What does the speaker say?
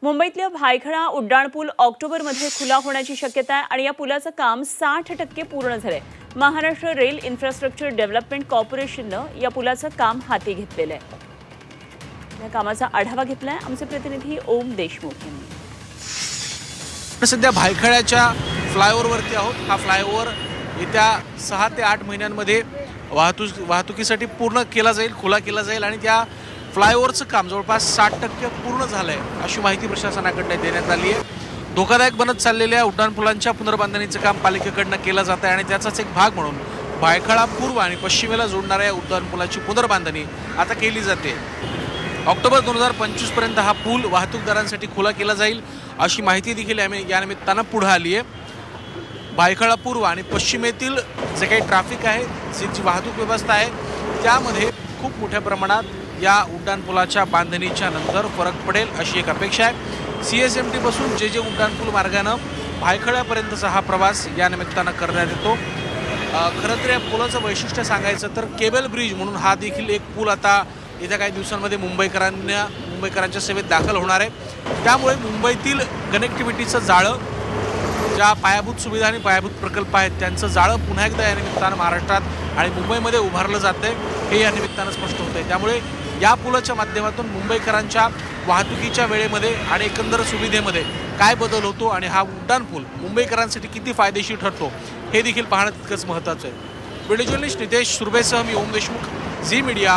मुंबईतल्या भायखळा उड्डाणपूल ऑक्टोबरमध्ये खुला होण्याची शक्यता आहे आणि या पुलाचं काम 60% पूर्ण झालंय। महाराष्ट्र रेल इन्फ्रास्ट्रक्चर डेव्हलपमेंट कॉर्पोरेशननं या पुलाचं काम हाती घेतलेलं आहे। या कामाचा आढावा घेतलाय आमचे प्रतिनिधी ओम देशमुख यांनी। सध्या भायखळ्याच्या फ्लायओव्हरवरती आहोत। हा फ्लायओव्हर येत्या 6 ते 8 महिन्यांमध्ये वाहतुकीसाठी पूर्ण केला जाईल, खुला केला जाईल आणि त्या फ्लायओव्हरचं काम जवळपास 60% पूर्ण झालंय अशी माहिती प्रशासनाकडून देण्यात आली आहे। धोकादायक बनत चाललेल्या उड्डाणपुलांच्या पुनर्बांधणीचं काम पालिकेकडून केलं जात आहे आणि त्याचाच एक भाग म्हणून भायखळा पूर्व आणि पश्चिमेला जोडणाऱ्या उड्डाणपुलाची पुनर्बांधणी आता केली जाते। ऑक्टोबर 2025 पर्यंत हा पूल वाहतूकदारांसाठी खुला केला जाईल अशी माहिती देखील या निमित्तानं पुढे आली आहे। भायखळा पूर्व आणि पश्चिमेतील जे काही ट्रॅफिक आहे, जी वाहतूक व्यवस्था आहे, त्यामध्ये खूप मोठ्या प्रमाणात या उड्डाणपुलाच्या बांधणीच्या नंतर फरक पडेल अशी एक अपेक्षा आहे। CSMT पासून जे उड्डाणपूल मार्गाने भायखळ्यापर्यंतचा हा प्रवास या निमित्तानं करण्यात येतो। खरं तर या पुलाचं वैशिष्ट्य सांगायचं तर केबल ब्रिज म्हणून हा देखील एक पूल आता येत्या काही दिवसांमध्ये मुंबईकरांच्या सेवेत दाखल होणार आहे। त्यामुळे मुंबईतील कनेक्टिव्हिटीचं जाळं, ज्या पायाभूत सुविधा आणि पायाभूत प्रकल्प आहेत त्यांचं जाळं पुन्हा एकदा या निमित्तानं महाराष्ट्रात आणि मुंबईमध्ये उभारलं जातंय हे या निमित्तानं स्पष्ट होतंय। त्यामुळे या पुलाच्या माध्यमातून मुंबईकरांच्या वाहतुकीच्या वेळेमध्ये आणि एकंदर सुविधेमध्ये काय बदल होतो आणि हा उड्डाणपूल मुंबईकरांसाठी किती फायदेशीर ठरतो हे देखील पाहणं तितकंच महत्त्वाचं आहे। व्हिडिओ जर्नलिस्ट नितेश सुर्वेसह मी ओम देशमुख, झी मीडिया,